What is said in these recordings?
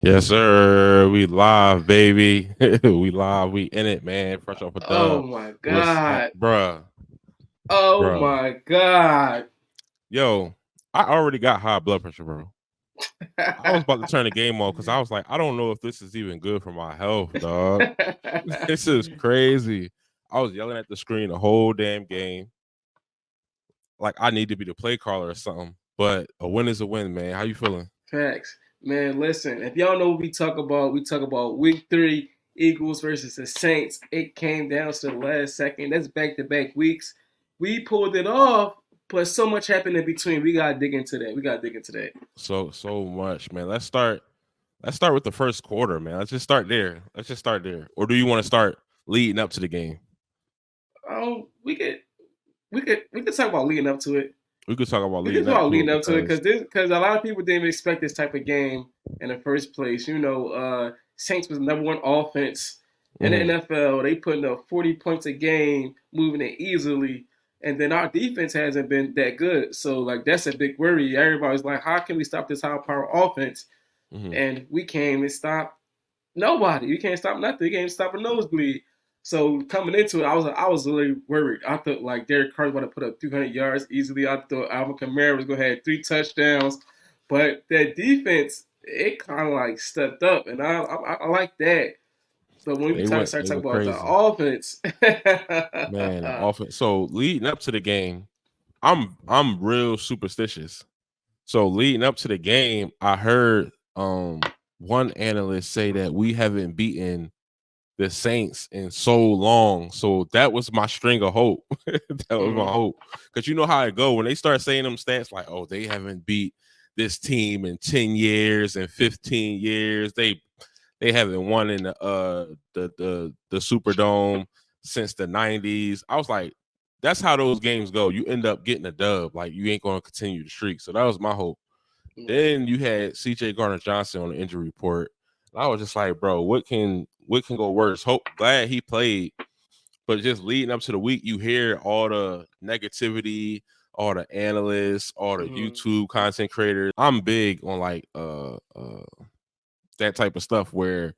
Yes, sir. We live, baby. We live. We in it, man. Fresh off a Oh dub. my What's god. bruh, Oh bruh. my god. Yo, I already got high blood pressure, bro. I was about to turn the game off because I was like, I don't know if this is even good for my health, dog. This is crazy. I was yelling at the screen the whole damn game. Like I need to be the play caller or something. But a win is a win, man. How you feeling? Facts. Man, listen, if y'all know what we talk about week 3, Eagles versus the Saints. It came down to the last second. That's back-to-back weeks. We pulled it off, but so much happened in between. We gotta dig into that. So much, man. Let's start with the first quarter, man. Let's just start there. Or do you want to start leading up to the game? We could talk about leading up to it. We could talk about We could leading talk up about to it leading up to it because because a lot of people didn't expect this type of game in the first place. Saints was the number one offense in the mhm, NFL. They putting up 40 points a game, moving it easily. And then our defense hasn't been that good. So like that's a big worry. Everybody's like, how can we stop this high power offense? mhm. And we came and stopped nobody. You can't stop nothing. You can't stop a nosebleed. So coming into it, I was really worried. I thought like Derek Carr was going to put up 300 yards easily. I thought Alvin Kamara was going to have 3 touchdowns, but that defense it kind of like stepped up, and I like that. But when we start They talking went about the crazy, offense, man. Offense. So leading up to the game, I'm real superstitious. So leading up to the game, I heard one analyst say that we haven't beaten the Saints in so long. So that was my string of hope. That was my mm, hope. Because you know how it go when they start saying them stats like, oh, they haven't beat this team in 10 years and 15 years. They haven't won in the Superdome since the 90s. I was like, that's how those games go. You end up getting a dub. Like you ain't gonna continue the streak. So that was my hope. Then you had CJ Garner Johnson on the injury report. I was just like, bro, what can go worse? Hope glad he played, but just leading up to the week, you hear all the negativity, all the analysts, all the mm, YouTube content creators. I'm big on like that type of stuff where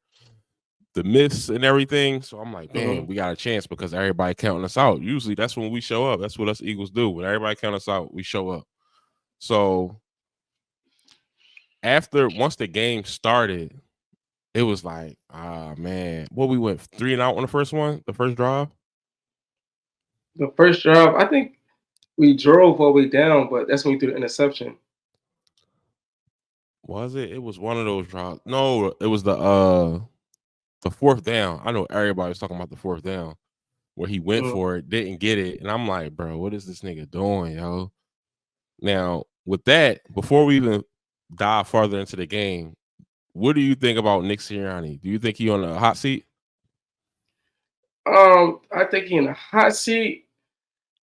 the myths and everything. So I'm like, man, mm. we got a chance because everybody counting us out. Usually that's when we show up. That's what us Eagles do. When everybody count us out, we show up. So after once the game started, it was like, ah man, what we went 3 and out on the first one, the first drive. The first drive, I think we drove all the way down, but that's when we threw the interception. Was it? It was one of those drives. No, it was the fourth down. I know everybody was talking about the fourth down where he went Mm. for it, didn't get it, and I'm like, bro, what is this nigga doing, yo? Now with that, before we even dive farther into the game, what do you think about Nick Sirianni? Do you think he on the hot seat? I think he in the hot seat.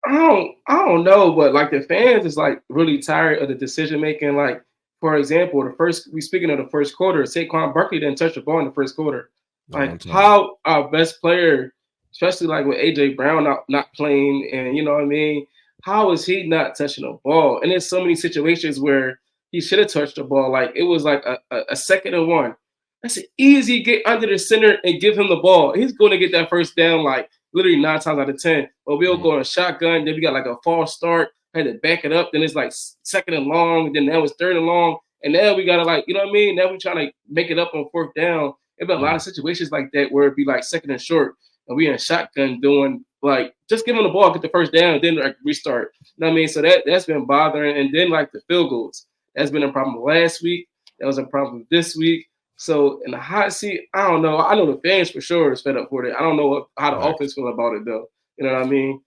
I don't know, but like the fans is like really tired of the decision making. Like, for example, the first we speaking of the first quarter, Saquon Barkley didn't touch the ball in the first quarter. Not Like one time. how our best player, especially like with AJ Brown not playing, and you know what I mean, how is he not touching the ball? And there's so many situations where he should have touched the ball. Like it was like a second and one. That's an easy get under the center and give him the ball. He's going to get that first down like literally 9 times out of 10. But we'll Mhm. go on a shotgun. Then we got like a false start. Had to back it up. Then it's like second and long. Then that was third and long. And now we gotta like, you know what I mean? Now we trying to make it up on fourth down. There's been a lot Mhm. of situations like that where it'd be like second and short, and we in a shotgun doing like just give them the ball, get the first down, then like restart. You know what I mean? So that's been bothering. And then like the field goals, that's been a problem last week. That was a problem this week. So in the hot seat, I don't know. I know the fans for sure is fed up with it. I don't know how the Facts. offense feel about it though. You know what I mean?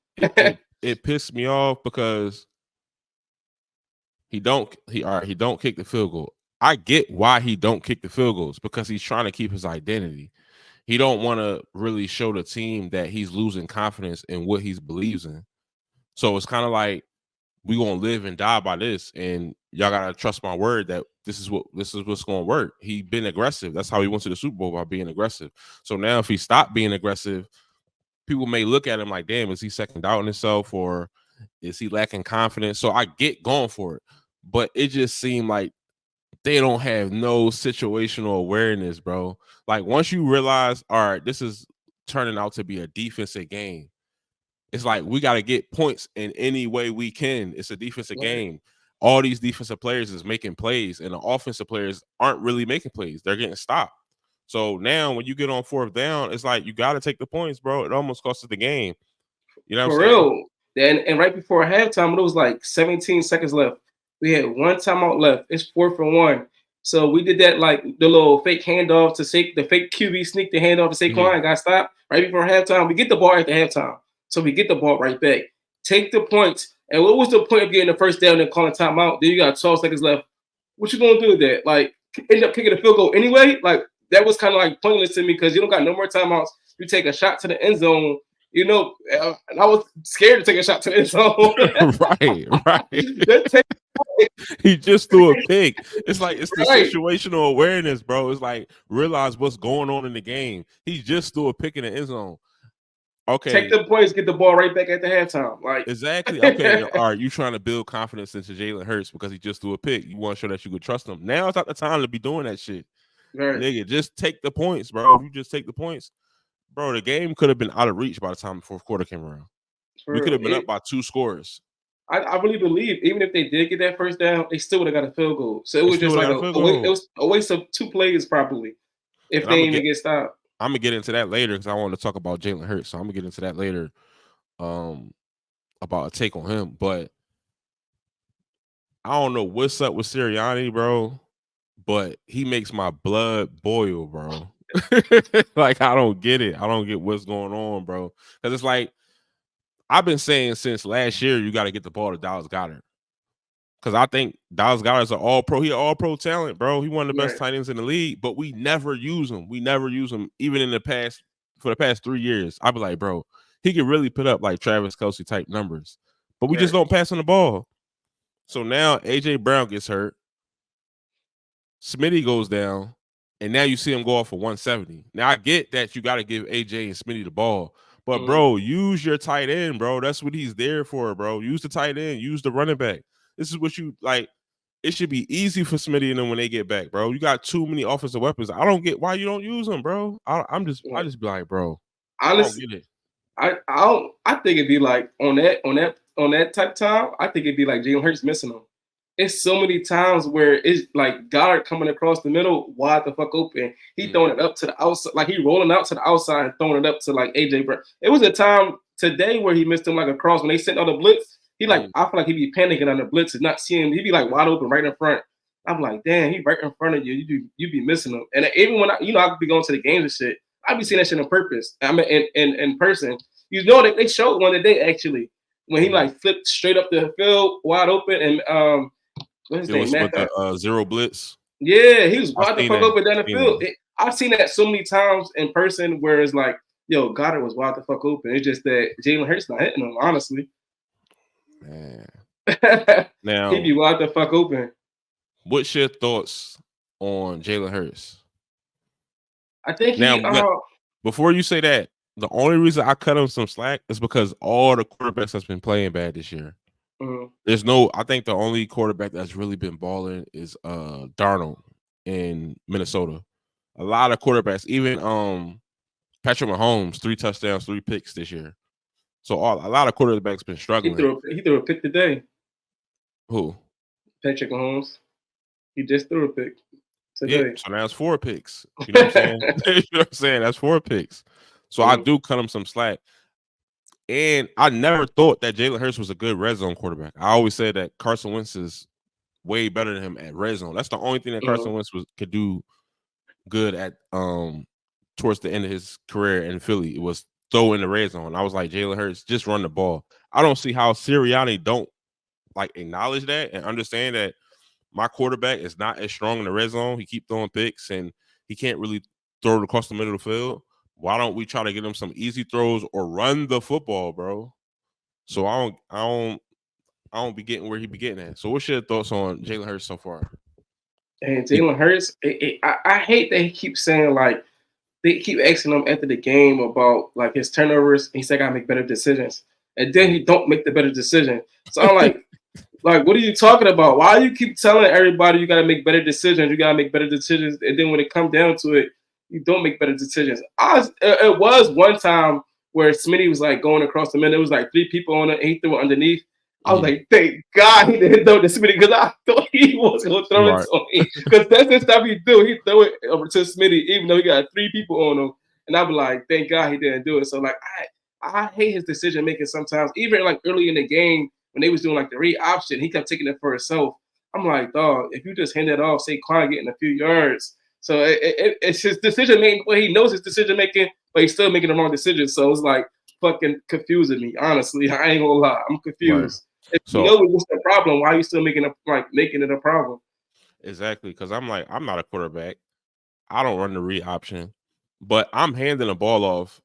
It pissed me off because he don't kick the field goal. I get why he don't kick the field goals because he's trying to keep his identity. He don't want to really show the team that he's losing confidence in what he believes in. So it's kind of like we gonna live and die by this, and y'all gotta trust my word that this is what's gonna work. He been aggressive. That's how he went to the Super Bowl, by being aggressive. So now if he stopped being aggressive, people may look at him like, damn, is he second doubting himself or is he lacking confidence? So I get going for it, but it just seemed like they don't have no situational awareness, bro. Like once you realize, all right, this is turning out to be a defensive game. It's like we got to get points in any way we can. It's a defensive game. All these defensive players is making plays, and the offensive players aren't really making plays. They're getting stopped. So now when you get on fourth down, it's like you got to take the points, bro. It almost costs us the game. You know what For I'm saying? real. And right before halftime, it was like 17 seconds left. We had one timeout left. It's 4-1. So we did that like the little fake handoff to the fake QB sneak the handoff to Saquon and got stopped right before halftime. We get the ball at the halftime. So we get the ball right back. Take the points. And what was the point of getting the first down and calling timeout? Then you got 12 seconds left. What you gonna do with that? Like end up kicking a field goal anyway? Like that was kind of like pointless to me because you don't got no more timeouts. You take a shot to the end zone. You know, and I was scared to take a shot to the end zone. Right. He just threw a pick. It's like it's the situational awareness, bro. It's like realize what's going on in the game. He just threw a pick in the end zone. Okay, take the points, get the ball right back at the halftime. Like exactly. Okay, all right. You trying to build confidence into Jalen Hurts because he just threw a pick. You want to show that you could trust him. Now it's not the time to be doing that shit, nigga. Just take the points, bro. If you just take the points. Bro, the game could have been out of reach by the time the fourth quarter came around. We could have been up by 2 scores. I really believe even if they did get that first down, they still would have got a field goal. So it was just like it was a waste of 2 plays probably if they didn't get stopped. I'm gonna get into that later because I want to talk about Jalen Hurts. So I'm gonna get into that later about a take on him. But I don't know what's up with Sirianni, bro, but he makes my blood boil, bro. Like I don't get it. I don't get what's going on, bro. Because it's like I've been saying since last year, you got to get the ball to Dallas Goedert. Because I think Dallas Goedert's an all-pro. He an all-pro talent, bro. He one of the best tight ends in the league, but we never use him. We never use him, even in the past, for the past 3 years. I be like, bro, he could really put up like Travis Kelce type numbers, but we just don't pass on the ball. So now A.J. Brown gets hurt. Smitty goes down. And now you see him go off for 170. Now I get that you got to give AJ and Smitty the ball, but bro, use your tight end, bro. That's what he's there for, bro. Use the tight end, use the running back. This is what you like. It should be easy for Smitty and them when they get back, bro. You got too many offensive weapons. I don't get why you don't use them, bro. I just be like, bro. Honestly, I think it'd be like on that type of time. I think it'd be like Jalen Hurts missing them. It's so many times where it's like Goddard coming across the middle, wide the fuck open. He throwing it up to the outside, like he rolling out to the outside and throwing it up to like AJ Brown. It was a time today where he missed him like a cross when they sent on the blitz. He like I feel like he'd be panicking on the blitz and not seeing him. He'd be like wide open right in front. I'm like, damn, he right in front of you. You be missing him. And even when I could be going to the games and shit, I'd be seeing that shit on purpose. I mean, in person. You know that they showed one today actually when he like flipped straight up the field wide open and what's his name? With the zero blitz. Yeah, he was wide the fuck open down the field. I've seen that so many times in person where it's like, yo, Goddard was wide the fuck open. It's just that Jalen Hurts not hitting him, honestly. Man. Now he'd be wide the fuck open. What's your thoughts on Jalen Hurts? I think before you say that, the only reason I cut him some slack is because all the quarterbacks that's been playing bad this year. There's I think the only quarterback that's really been balling is Darnold in Minnesota. A lot of quarterbacks, even Patrick Mahomes, 3 touchdowns, 3 picks this year. So a lot of quarterbacks been struggling. He threw a pick today. Who? Patrick Mahomes. He just threw a pick today. Yeah, so now it's 4 picks. You know what I'm saying? You know what I'm saying? That's 4 picks. So I do cut him some slack. And I never thought that Jalen Hurts was a good red zone quarterback. I always said that Carson Wentz is way better than him at red zone. That's the only thing that Carson Wentz could do good at towards the end of his career in Philly. It was throw in the red zone. I was like, Jalen Hurts, just run the ball. I don't see how Sirianni don't like acknowledge that and understand that my quarterback is not as strong in the red zone. He keep throwing picks and he can't really throw it across the middle of the field. Why don't we try to get him some easy throws or run the football, bro? So I don't be getting where he be getting at. So what's your thoughts on Jalen Hurts so far? And Jalen Hurts, I hate that he keeps saying like they keep asking him after the game about like his turnovers. He said I gotta make better decisions, and then he don't make the better decision. So I'm like, Like, what are you talking about? Why you keep telling everybody you got to make better decisions? You got to make better decisions, and then when it comes down to it, you don't make better decisions. It was one time where Smitty was like going across the middle. It was like three people on it, and he threw it underneath. I was like, thank God he didn't throw it to Smitty because I thought he was going to throw it Right. to me. Because that's the stuff he do. He throw it over to Smitty, even though he got three people on him. And I'd be like, thank God he didn't do it. So, like, I hate his decision making sometimes. Even, like, early in the game, when they was doing, like, the read option, he kept taking it for himself. I'm like, dog, if you just hand it off, Saquon getting a few yards. So it's his decision making. Well, he knows his decision making, but he's still making the wrong decision. So it's like fucking confusing me. Honestly, I ain't gonna lie, I'm Right. confused. If you So know what's the problem, why are you still making it a problem? exactly, because I'm like, I'm not a quarterback. I don't run the read option, but I'm handing the ball off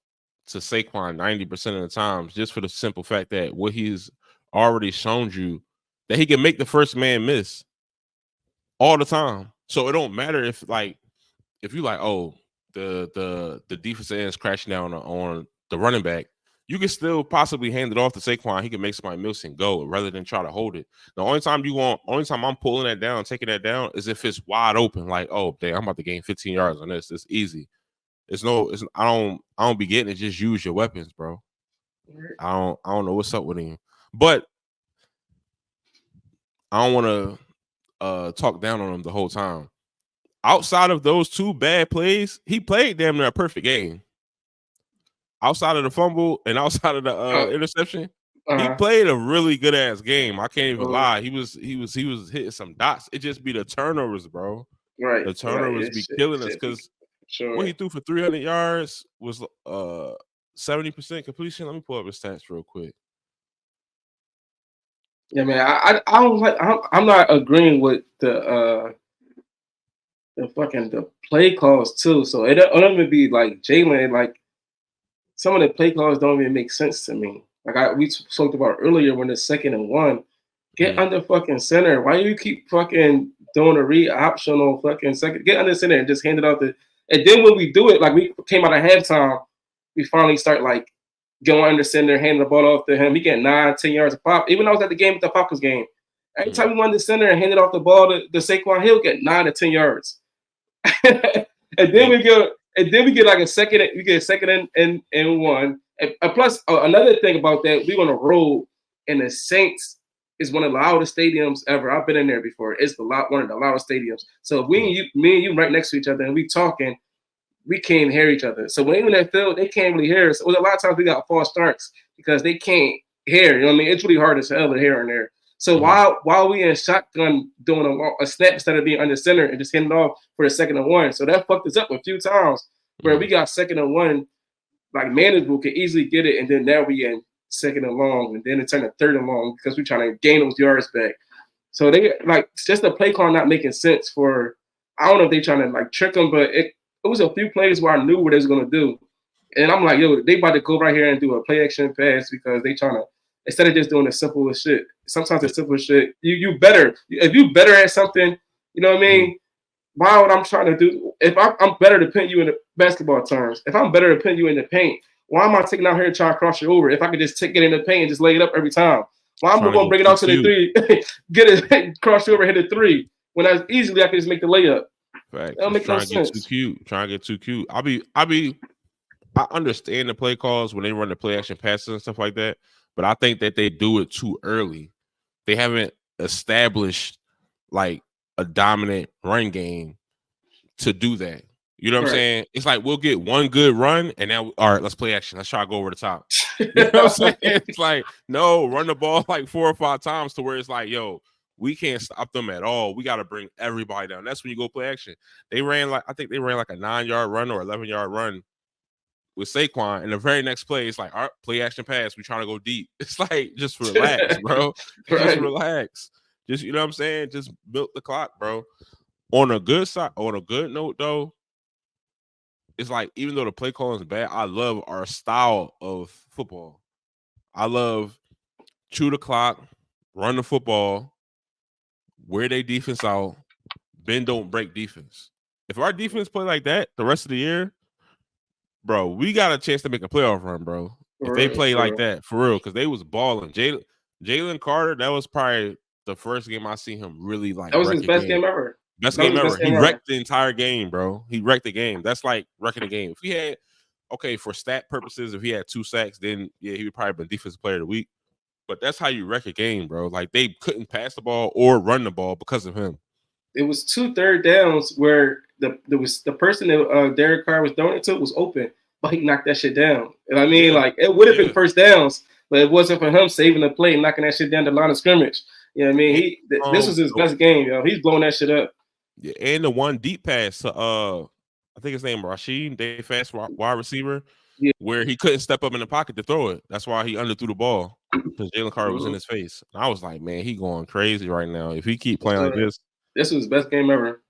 to Saquon 90% of the times just for the simple fact that what he's already shown you that he can make the first man miss all the time. So it don't matter if you like, oh, the defensive end is crashing down on the running back, you can still possibly hand it off to Saquon. He can make somebody miss and go rather than try to hold it. The only time I'm pulling that down, taking that down, is if it's wide open. Like, oh, damn, I'm about to gain 15 yards on this. It's easy. I don't be getting it. Just use your weapons, bro. I don't know what's up with him, but I don't want to talk down on him the whole time. Outside of those two bad plays, he played damn near a perfect game. Outside of the fumble and outside of the interception, he played a really good ass game. I can't even lie. He was hitting some dots. It just be the turnovers, bro. Right, The turnovers be killing us because what he threw for 300 yards was 70% completion. Let me pull up his stats real quick. Yeah, man. I don't like. I'm not agreeing with the play calls too. So it don't even be like Jalen. Like some of the play calls don't even make sense to me. Like we talked about earlier when it's 2nd and 1, get under fucking center. Why you keep fucking doing a read option on fucking second? Get under center and just hand it out the. And then when we do it, like we came out of halftime, we finally start like going under center, handing the ball off to him. He get 9, 10 yards of pop. Even though I was at the game with the Falcons game, every time we went to center and handed off the ball to Saquon, he'll get 9 to 10 yards. and then we get like a second. We get a second and 1. And plus, another thing about that, we're on a road, and the Saints is one of the loudest stadiums ever. I've been in there before. It's one of the loudest stadiums. So me and you right next to each other, and we talking. We can't hear each other. So when they in that field, they can't really hear us. A lot of times we got false starts because they can't hear. You know what I mean? It's really hard as hell to hear in there. So while we in shotgun doing a snap instead of being under center and just hitting off for the 2nd and 1, so that fucked us up a few times where we got 2nd and 1, like manageable, could easily get it, and then now we in 2nd and long, and then it turned to 3rd and long because we're trying to gain those yards back. So they like just the play call not making sense for. I don't know if they trying to like trick them, but it was a few plays where I knew what they was gonna do, and I'm like, yo, they about to go right here and do a play action pass because they trying to, instead of just doing the simplest shit. Sometimes the simplest shit, you better if you better at something, you know what I mean. Why would I'm trying to do if I'm better to pin you in the basketball terms? If I'm better to pin you in the paint, why am I taking out here and trying to cross you over? If I could just get in the paint and just lay it up every time, why am I going to bring it out to the 3, get it, cross you over, hit a 3 when I easily I could just make the layup? Right. That don't make no sense. Trying to get too cute. I understand the play calls when they run the play action passes and stuff like that, but I think that they do it too early. They haven't established like a dominant run game to do that. You know what I'm saying? It's like we'll get one good run and now, all right, let's play action. Let's try to go over the top. You know what I'm saying? It's like, no, run the ball like 4 or 5 times to where it's like, yo, we can't stop them at all. We got to bring everybody down. That's when you go play action. I think they ran like a 9-yard run or 11-yard run with Saquon, and the very next play, it's like, all right, play action pass. We trying to go deep. It's like, just relax, bro. Just relax. Just, you know what I'm saying? Just milk the clock, bro. On a good note, though, it's like, even though the play calling is bad, I love our style of football. I love chew the clock, run the football, wear their defense out, bend don't break defense. If our defense play like that the rest of the year, bro, we got a chance to make a playoff run, bro. If they play like that, for real, because they was balling. Jalen Carter, that was probably the first game I seen him really like That was wreck his a best game. game ever. Best That was game his ever. best He game ever. wrecked the entire game, bro. He wrecked the game. That's like wrecking the game. If he had, okay, for stat purposes, if he had 2 sacks, then yeah, he would probably been defensive player of the week. But that's how you wreck a game, bro. Like they couldn't pass the ball or run the ball because of him. It was 2 third downs where the person that Derek Carr was throwing it to was open, but he knocked that shit down. And I mean, Yeah. like it would have Yeah. been first downs, but it wasn't for him saving the play and knocking that shit down the line of scrimmage. You know what I mean? This was his best game, yo. He's blowing that shit up. Yeah, and the one deep pass to I think his name Rasheed, they fast wide receiver, Yeah. where he couldn't step up in the pocket to throw it. That's why he underthrew the ball because Jalen Carter was in his face. And I was like, man, he going crazy right now. If he keep playing like this was his best game ever.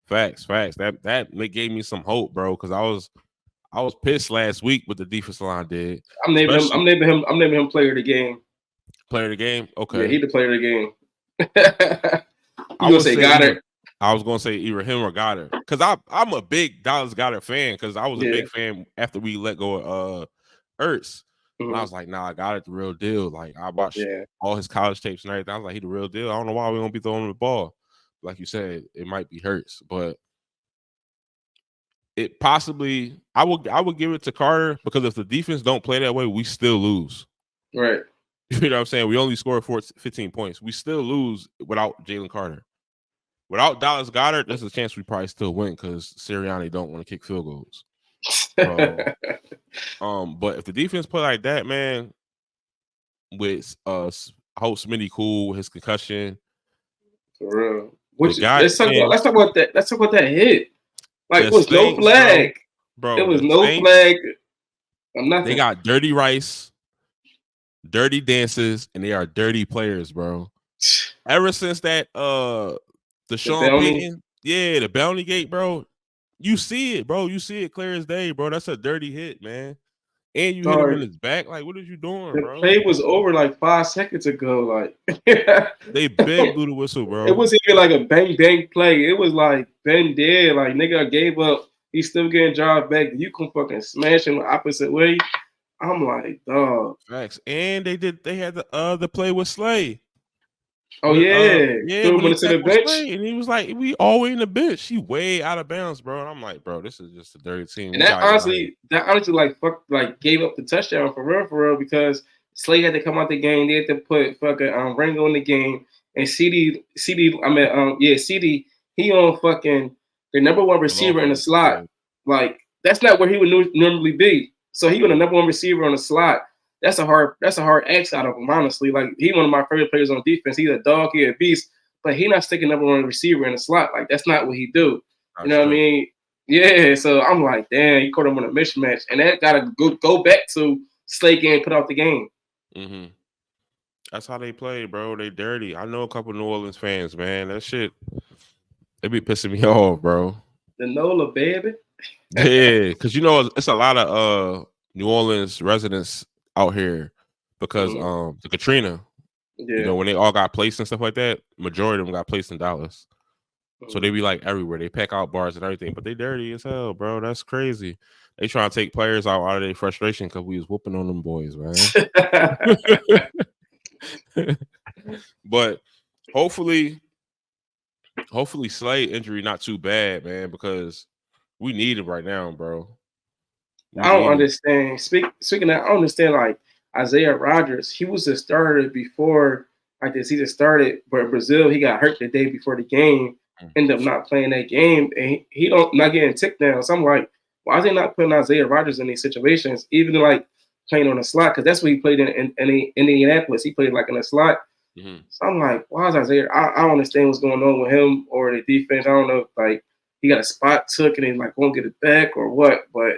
Facts. That gave me some hope, bro, because I was pissed last week what the defensive line did. I'm naming him player of the game. Player of the game? Okay. Yeah, he the player of the game. I gonna say Goddard? I was gonna say either him or Goddard. Because I'm a big Dallas Goedert fan, because I was a big fan after we let go of Ertz. And I was like, nah, Goddard the real deal. Like I watched all his college tapes and everything. I was like, he the real deal. I don't know why we don't be throwing the ball. Like you said, it might be Hurts, but it possibly I would give it to Carter, because if the defense don't play that way, we still lose. Right. You know what I'm saying? We only scored 15 points. We still lose without Jalen Carter. Without Dallas Goedert, there's a chance we probably still win because Sirianni don't want to kick field goals. But if the defense play like that, man, with I hope Smitty cool with his concussion. For real. Let's talk about that. Let's talk about that hit. Like it was no flag, bro. It was no flag. Nothing. They got dirty Rice, dirty dances, and they are dirty players, bro. Ever since that the Sean Payton, the bounty gate, bro. You see it, bro. You see it clear as day, bro. That's a dirty hit, man. And you hit him in his back. Like, what are you doing, bro? The play was over like 5 seconds ago. Like they big blew the whistle, bro. It wasn't even like a bang bang play. It was like Ben dead. Like nigga gave up. He's still getting drive back. You can fucking smash him the opposite way. I'm like, dog. Facts. And they had the play with Slay. Oh yeah, when he to the bench, and he was like, "We all way in the bench. He way out of bounds, bro." And I'm like, "Bro, this is just a dirty team." And that honestly, like gave up the touchdown for real, because Slay had to come out the game. They had to put fucking Rango in the game, and CD. He on fucking the number 1 receiver in the slot. Like that's not where he would normally be. So he was the number 1 receiver on the slot. That's a hard X out of him, honestly. Like he one of my favorite players on defense. He's a dog, he's a beast, but he not sticking number 1 receiver in the slot. Like that's not what he do. You know what I mean? Yeah. So I'm like, damn, you caught him on a mismatch, and that gotta go back to Slay getting put out the game. Mm-hmm. That's how they play, bro. They dirty. I know a couple New Orleans fans, man. That shit, they be pissing me off, bro. The NOLA baby. Yeah, because it's a lot of New Orleans residents out here because the Katrina, when they all got placed and stuff like that, majority of them got placed in Dallas. So they be like everywhere. They pack out bars and everything, but they dirty as hell, bro. That's crazy. They trying to take players out of their frustration because we was whooping on them boys, man. But hopefully Slay injury not too bad, man, because we need him right now, bro. I don't understand. Speaking of, I don't understand, like, Isaiah Rodgers, he was a starter before like the season started, but in Brazil, he got hurt the day before the game, ended up not playing that game, and he not getting ticked down. So I'm like, why is they not putting Isaiah Rodgers in these situations, even like playing on a slot? Because that's what he played in Indianapolis. He played like in a slot. Mm-hmm. So I'm like, why is Isaiah? I don't understand what's going on with him or the defense. I don't know if like he got a spot took and he like won't get it back or what. But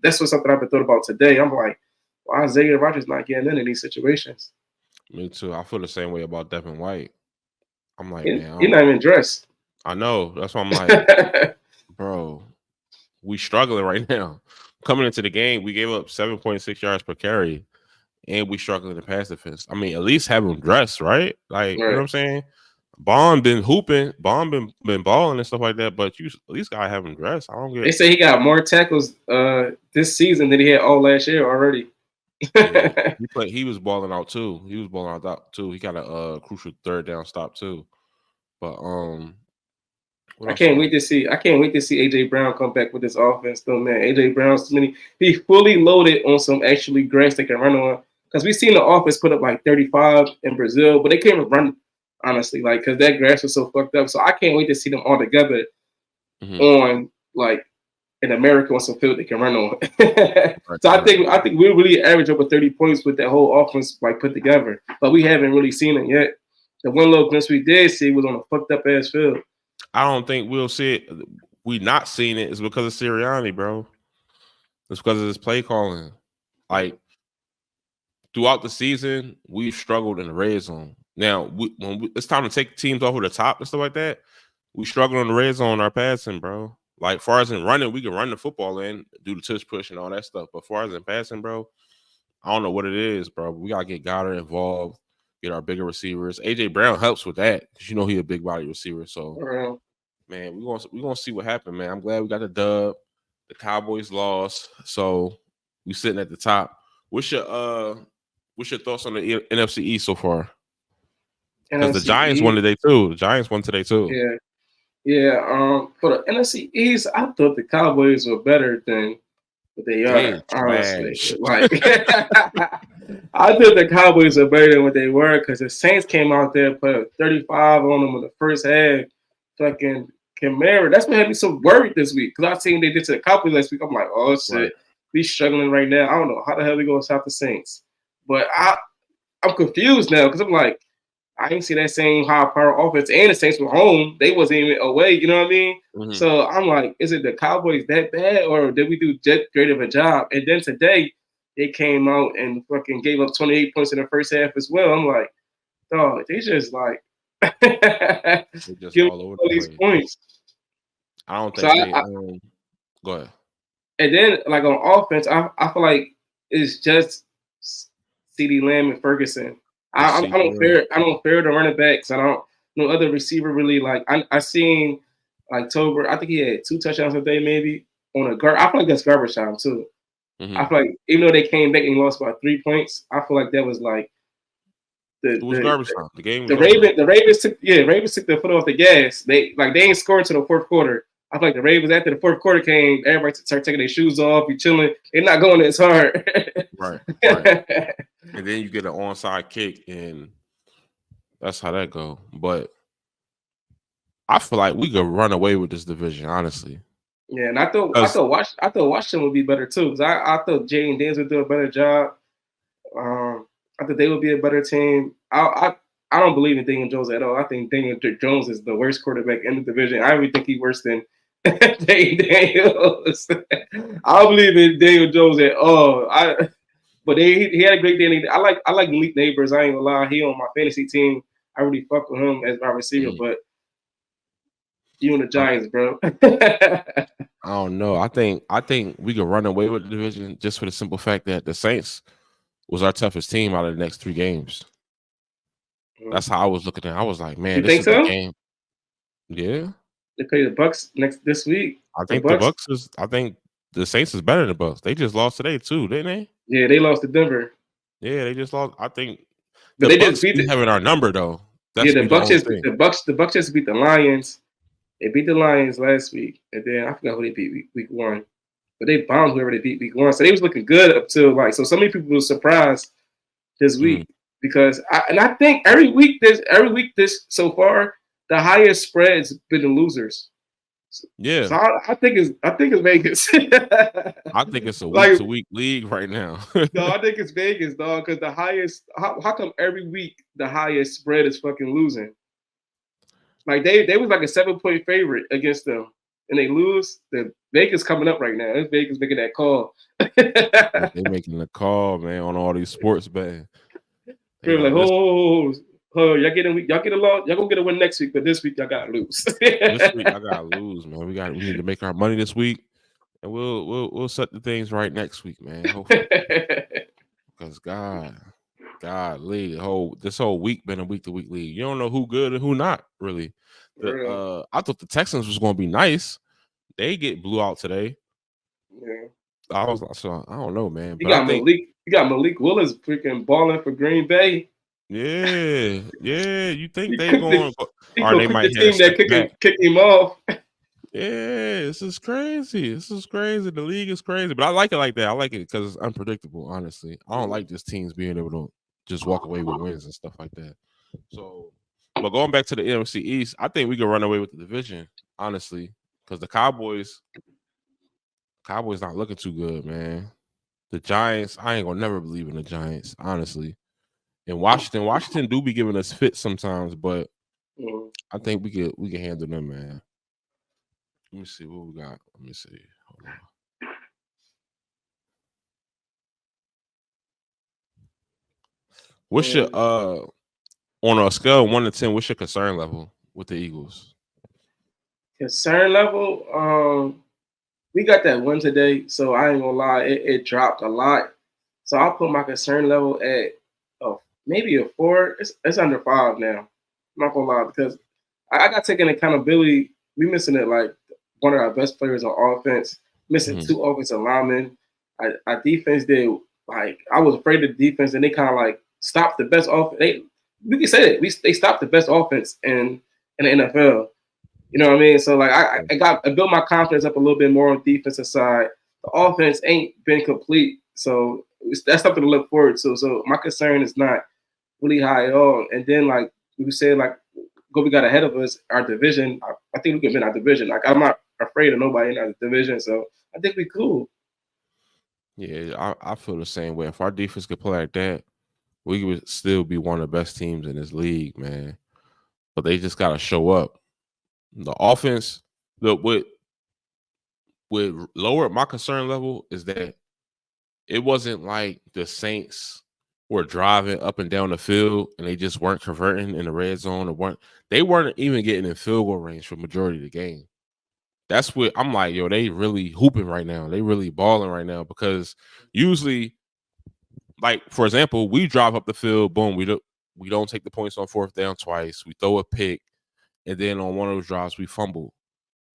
that's what something I've been thought about today. I'm like, why is Isaiah Rodgers not getting in these situations? Me too. I feel the same way about Devin White. I'm like, man, he's not even dressed. I know. That's why I'm like, bro, we struggling right now. Coming into the game, we gave up 7.6 yards per carry, and we struggling in pass defense. I mean, at least have him dressed, right? Like, you know what I'm saying? Bond been hooping, Bond been balling and stuff like that, but you at least gotta have him dressed. I don't get. They say he got more tackles this season than he had all last year already. Yeah, he was balling out too. He was balling out too. He got a crucial third down stop too. But what I else? can't wait to see. I can't wait to see AJ Brown come back with this offense, though, man. AJ Brown's too many. He fully loaded on some actually grass they can run on. Because we seen the offense put up like 35 in Brazil, but they can't even run, honestly, like because that grass was so fucked up. So I can't wait to see them all together on like in America on some field they can run on. So I think we really average over 30 points with that whole offense like put together, but we haven't really seen it yet. The one little glimpse we did see was on a fucked up ass field. I don't think we'll see it. We not seeing it is because of Sirianni, bro. It's because of his play calling. Like throughout the season, we've struggled in the red zone. Now, when it's time to take teams off of the top and stuff like that, we struggle in the red zone. Our passing, bro. Like far as in running, we can run the football in, do the touch push and all that stuff. But far as in passing, bro, I don't know what it is, bro. We gotta get Goddard involved, get our bigger receivers. AJ Brown helps with that because you know he a big body receiver. So, man, we gonna see what happened, man. I'm glad we got the dub. The Cowboys lost, so we sitting at the top. What's your thoughts on the NFC East so far? Because the Giants won today too. The Giants won today too. Yeah. For the NFC East, I thought the Cowboys were better than what they are. Honestly, like I thought the Cowboys were better than what they were because the Saints came out there and put 35 on them in the first half. Fucking Kamara. That's what had me so worried this week because I seen they did to the Cowboys last week. I'm like, oh shit, we struggling right now. I don't know how the hell we gonna stop the Saints, but I'm confused now because I'm like, I ain't see that same high power offense, and the Saints were home. They wasn't even away. You know what I mean? So I'm like, is it the Cowboys that bad, or did we do just great of a job? And then today they came out and fucking gave up 28 points in the first half as well. I'm like, dog, they just like give all over all these points. I don't think so. Go ahead. And then like on offense, I feel like it's just CeeDee Lamb and Ferguson. I don't fear the running backs. I don't no other receiver really like. I seen like Tober. I think he had 2 touchdowns a day maybe on a guard. I feel like that's garbage time too. I feel like even though they came back and lost by 3 points, I feel like that was like it was garbage time. The game. The Ravens took their foot off the gas. They ain't scoring until the fourth quarter. I feel like the Ravens after the fourth quarter came, everybody started taking their shoes off, be chilling. They're not going as hard. Right. And then you get an onside kick, and that's how that go. But I feel like we could run away with this division, honestly. Yeah, and I thought Washington would be better too, because I thought Jay and Daniels would do a better job. I thought they would be a better team. I don't believe in Daniel Jones at all. I think Daniel Jones is the worst quarterback in the division. I really think he's worse than Daniels. I don't believe in Daniel Jones at all. But he had a great day. I like Malik Neighbors. I ain't gonna lie. He on my fantasy team. I really fuck with him as my receiver. But you and the Giants, bro. I don't know. I think we could run away with the division just for the simple fact that the Saints was our toughest team out of the next 3 games. That's how I was looking at it. I was like, man, this is the game. Yeah. They play the Bucks this week. I think I think the Saints is better than the Bucks. They just lost today too, didn't they? Yeah, they lost to Denver. Yeah, they just lost. I think but they Bucks just having our number though. That's the Bucks just beat the Lions. They beat the Lions last week, and then I forgot who they beat week 1. But they bombed whoever they beat week 1. So they was looking good up till like so many people were surprised this week because I think every week this so far the highest spread's been the losers. Yeah. So I think it's Vegas. I think it's a week to week league right now. No, I think it's Vegas, dog, because the highest how come every week the highest spread is fucking losing? Like they was like a 7-point favorite against them, and they lose. The Vegas coming up right now. It's Vegas making that call. They're making the call, man, on all these sports betting. They're like, y'all get a loss. Y'all gonna get a win next week, but this week y'all gotta lose. This week I gotta lose, man. We need to make our money this week, and we'll set the things right next week, man. Hopefully, because Golly, this whole week been a week to week league. You don't know who good and who not really. I thought the Texans was going to be nice. They get blew out today. Yeah, I was so I don't know, man. He got You got Malik Willis freaking balling for Green Bay. Yeah. You think He they cooked the going, he or gonna they cook the might have team that step back. kick him off. Yeah, this is crazy. This is crazy. The league is crazy, but I like it like that. I like it because it's unpredictable. Honestly, I don't like just teams being able to just walk away with wins and stuff like that. So, but going back to the NFC East, I think we can run away with the division. Honestly, because the Cowboys not looking too good, man. The Giants, I ain't gonna never believe in the Giants, honestly. And Washington do be giving us fits sometimes, but I think we can handle them, man. Let me see what we got. Let me see. Hold on. What's your on a scale of 1 to 10? What's your concern level with the Eagles? Concern level, we got that win today, so I ain't gonna lie, it dropped a lot. So I'll put my concern level at maybe a 4. It's under 5 now. I'm not gonna lie because I got taking accountability. We missing it like one of our best players on offense, missing 2 offensive linemen. Our defense did like I was afraid of the defense, and they kind of like stopped the best offense. We can say it. They stopped the best offense in the NFL. You know what I mean? So like I built my confidence up a little bit more on the defensive side. The offense ain't been complete, so that's something to look forward to. So my concern is not really high at all. And then like we said, like what we got ahead of us, our division. I think we can win our division. Like I'm not afraid of nobody in our division, so I think we cool. Yeah, I feel the same way. If our defense could play like that, we would still be one of the best teams in this league, man. But they just gotta show up. The offense, with lower my concern level is that it wasn't like the Saints were driving up and down the field and they just weren't converting in the red zone they weren't even getting in field goal range for majority of the game. That's what I'm like, yo, they really hooping right now. They really balling right now because usually, like for example, we drive up the field, boom, we don't take the points on 4th down twice. We throw a pick, and then on one of those drives we fumble.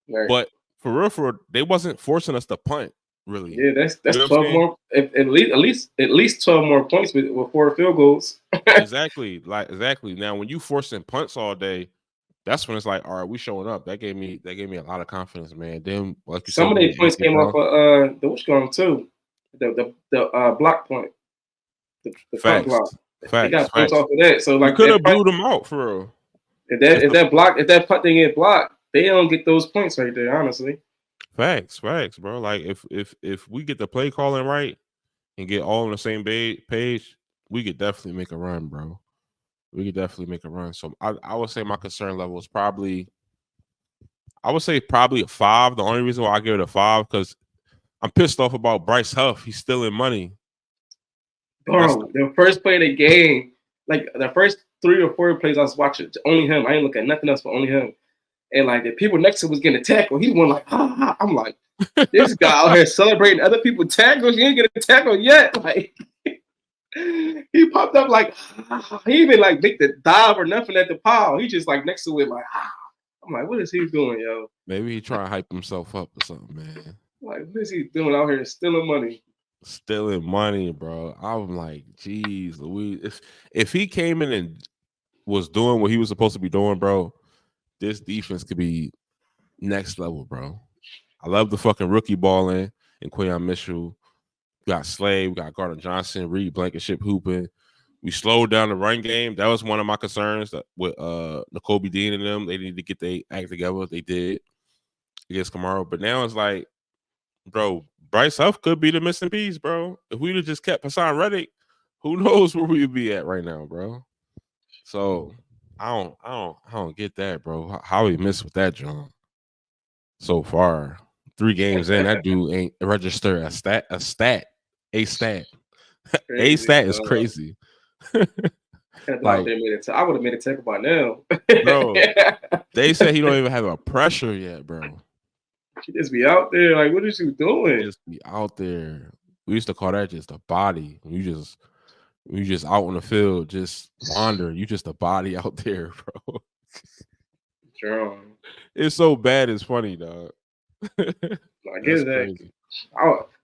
Right. But for real, they wasn't forcing us to punt. Really, yeah, that's you know 12 more. At least 12 more points with 4 field goals. exactly. Now, when you forcing punts all day, that's when it's like, all right, we showing up. That gave me a lot of confidence, man. Then, like you said, Some of we their get points AJ came Brown. off of the what's going too, the block point, the punt block. They got points off of that. So You like could that have punt, blew them out for real. if that punt they get blocked, they don't get those points right there. Honestly, Facts, bro. Like if we get the play calling right and get all on the same page, we could definitely make a run, bro. We could definitely make a run. So I would say my concern level is probably a 5. The only reason why I give it a 5 because I'm pissed off about Bryce Huff. He's stealing money. bro. The first play of the game, like the first 3 or 4 plays I was watching, only him. I ain't look at nothing else but only him. And like the people next to him was getting a tackle. He went like, ah. I'm like, this guy out here celebrating other people tackles. He ain't get a tackle yet. Like he popped up like he even like make the dive or nothing at the pile. He just like next to it like I'm like, what is he doing, yo? Maybe he trying to hype himself up or something, man. Like, what is he doing out here stealing money? Stealing money, bro. I'm like, geez, Louise. If he came in and was doing what he was supposed to be doing, bro, this defense could be next level, bro. I love the fucking rookie balling and Quayon Mitchell. We got Slade, we got Gardner Johnson, Reed Blankenship hooping. We slowed down the run game. That was one of my concerns with N'Kobe Dean and them. They needed to get their act together. They did against Kamara. But now it's like, bro, Bryce Huff could be the missing piece, bro. If we'd have just kept Hassan Reddick, who knows where we'd be at right now, bro. So I don't get that, bro. How we missed with that, John? So far, 3 games in, that dude ain't registered a stat. A stat is crazy. Like, I would have made a tackle by now, bro. They said he don't even have a pressure yet, bro. He just be out there. Like, what is you doing? Just be out there. We used to call that just a body. You just out on the field, just wander. You just a body out there, bro. Sure. It's so bad. It's funny, dog. I get that.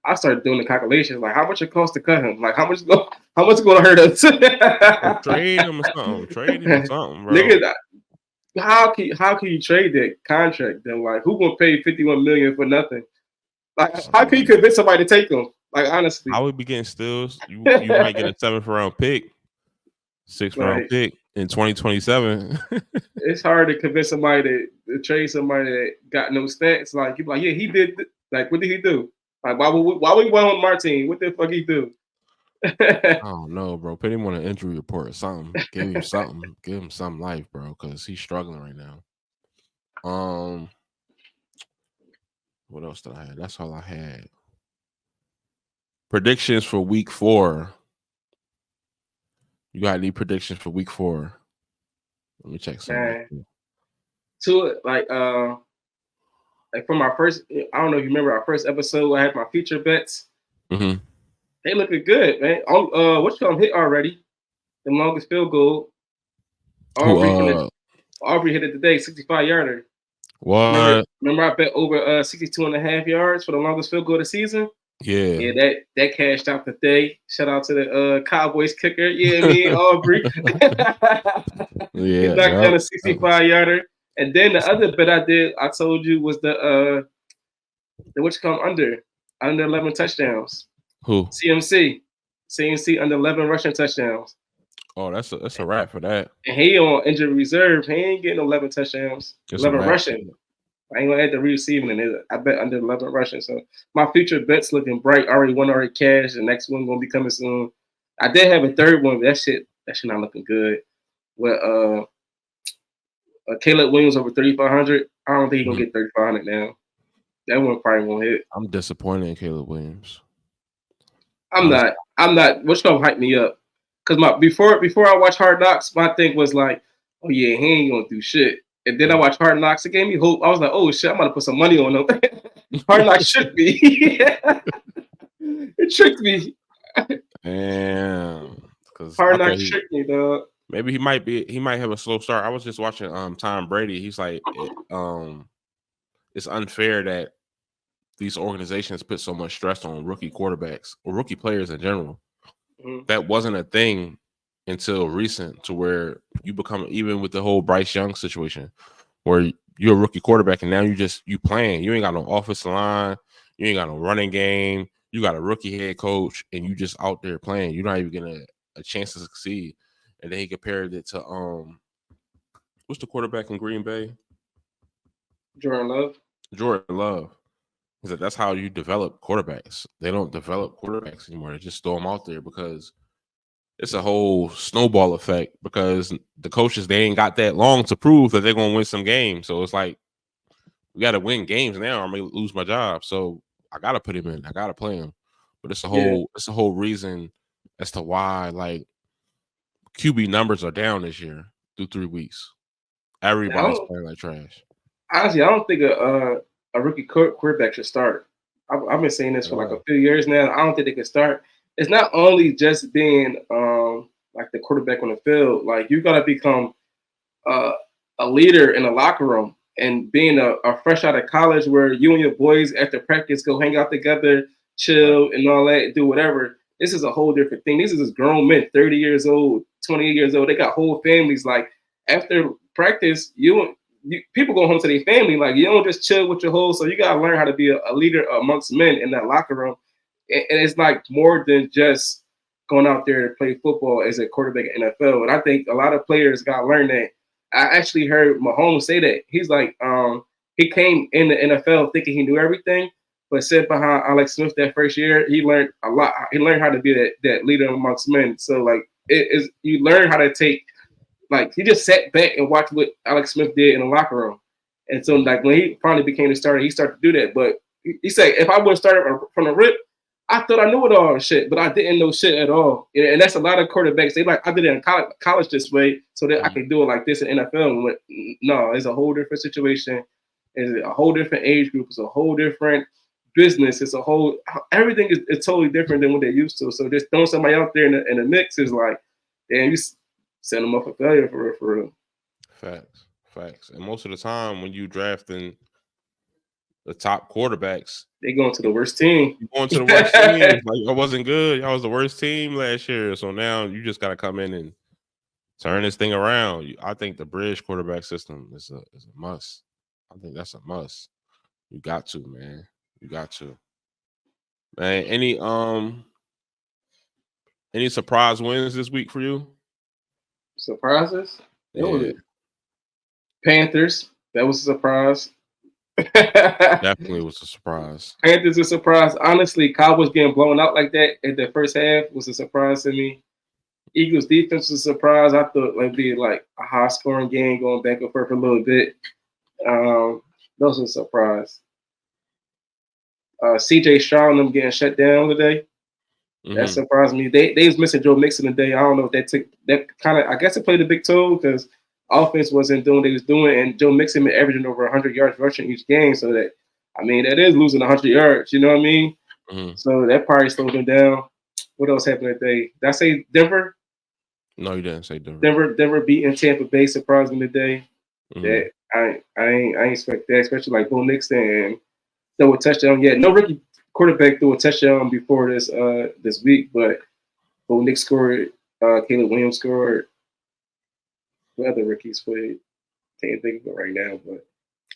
I started doing the calculations like how much it costs to cut him, like how much it's going to hurt us. Bro, trade him or something. Trade him or something, bro. Nigga, how can you trade that contract then? Like who gonna pay $51 million for nothing? Like how can you convince somebody to take him? Like honestly, I would be getting steals. You might get a 7th round pick, 6th round pick in 2027. It's hard to convince somebody to trade somebody that got no stats. Like you like, yeah, he did. Like what did he do? Like why would we want on our team? What the fuck he do? I don't know, bro. Put him on an injury report or something. Give him something. Give him some life, bro, because he's struggling right now. What else did I have? That's all I had. Predictions for week 4. You got any predictions for week 4? Let me check something. To it, like for my first, I don't know if you remember our first episode. I had my feature bets. Mm-hmm. They looking good, man. What you call them hit already? The longest field goal. Aubrey hit it today, 65-yarder. What? Remember I bet over 62.5 yards for the longest field goal of the season? Yeah. That cashed out today. Shout out to the Cowboys kicker. Yeah, me and Aubrey. He knocked down a 65-yarder. And then the other bet I told you was the what you call under 11 touchdowns. Who? CMC under 11 rushing touchdowns. Oh, that's a wrap for that. And he on injured reserve. He ain't getting 11 touchdowns. 11 rushing. I ain't gonna add the receiving in it. I bet under 11 rushing. So my future bet's looking bright. Already cash. The next one gonna be coming soon. I did have a third one, but that shit not looking good. With Caleb Williams over 3,500. I don't think he's gonna get 3,500 now. That one probably won't hit. I'm disappointed in Caleb Williams. I'm not. What's gonna hype me up? Because before I watch Hard Knocks, my thing was like, oh yeah, he ain't gonna do shit. And then I watched Hard Knocks. It gave me hope. I was like, oh shit, I'm gonna put some money on him. Hard Knocks shook me. It tricked me. Damn. Hard Knocks tricked me, dog. Maybe he might have a slow start. I was just watching Tom Brady. He's like, it's unfair that these organizations put so much stress on rookie quarterbacks or rookie players in general. Mm-hmm. That wasn't a thing until recent, to where you become, even with the whole Bryce Young situation, where you're a rookie quarterback and now you playing. You ain't got no offensive line, you ain't got no running game, you got a rookie head coach, and you just out there playing. You're not even getting a chance to succeed. And then he compared it to what's the quarterback in Green Bay? Jordan Love. He said that's how you develop quarterbacks. They don't develop quarterbacks anymore. They just throw them out there because it's a whole snowball effect, because the coaches, they ain't got that long to prove that they're going to win some games. So it's like, we got to win games now or I'm going to lose my job. So I got to put him in. I got to play him. But it's a whole reason as to why, like, QB numbers are down this year through 3 weeks. Everybody's playing like trash. Honestly, I don't think a rookie quarterback should start. I've been saying this for like a few years now. I don't think they can start. It's not only just being like the quarterback on the field. Like, you gotta become a leader in the locker room, and being a fresh out of college, where you and your boys after practice go hang out together, chill and all that, do whatever. This is a whole different thing. These is grown men, 30 years old, 28 years old. They got whole families. Like, after practice, people go home to their family. Like, you don't just chill with your whole. So you gotta learn how to be a leader amongst men in that locker room. And it's like more than just going out there to play football as a quarterback in NFL. And I think a lot of players gotta learn that. I actually heard Mahomes say that. He's like, he came in the NFL thinking he knew everything, but sat behind Alex Smith that first year, he learned a lot. He learned how to be that leader amongst men. So like, you learn how to take. Like, he just sat back and watched what Alex Smith did in the locker room. And so, like, when he finally became the starter, he started to do that. But he said, if I would have started from the rip, I thought I knew it all shit, but I didn't know shit at all. And that's a lot of quarterbacks. They like, I did it in college this way so that I can do it like this in NFL. But no, it's a whole different situation. It's a whole different age group. It's a whole different business. It's everything is totally different than what they're used to. So just throwing somebody out there in the mix is like, damn, you set them up for failure for real. Facts. And most of the time when you drafting the top quarterbacks. They going to the worst team. You going to the worst team. Like, I wasn't good. Y'all was the worst team last year. So now you just got to come in and turn this thing around. I think the bridge quarterback system is a must. I think that's a must. You got to, man. You got to. Man, any surprise wins this week for you? Surprises? Yeah. Panthers. That was a surprise. Definitely was a surprise. Panthers a surprise. Honestly, Cowboys getting blown out like that in the first half was a surprise to me. Eagles defense was a surprise. I thought it'd be like a high scoring game going back and forth for a little bit. Those were a surprise. CJ Stroud and them getting shut down today. That surprised me. They was missing Joe Mixon today. I don't know if that took that kind of. I guess it played a big toll because offense wasn't doing what they was doing, and Joe Mixon been averaging over 100 yards rushing each game. So that, I mean, that is losing 100 yards. You know what I mean? So that probably slowed them down. What else happened today? Did I say Denver? No, you didn't say Denver. Denver beating Tampa Bay surprised me today. That I ain't expect that, especially like Bo Nixon and throw a touchdown yet. No rookie quarterback threw a touchdown before this week, but Bo Nix scored. Caleb Williams scored. The other rookies played. Can't think of it right now, but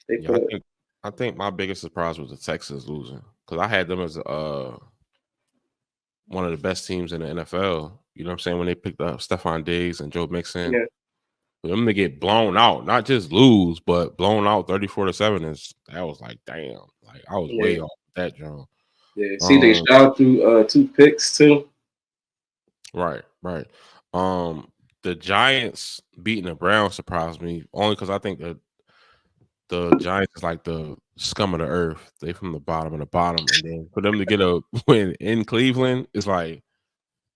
they put. I think my biggest surprise was the Texans losing because I had them as one of the best teams in the NFL. You know what I'm saying? When they picked up Stephon Diggs and Joe Mixon, for them to get blown out, not just lose, but blown out 34-7 that was like, damn. Like I was way off that, John. Yeah, CJ Stroud threw 2 picks too. Right. The Giants beating the Browns surprised me only because I think that the Giants is like the scum of the earth. They from the bottom of the bottom, and then for them to get a win in Cleveland is like,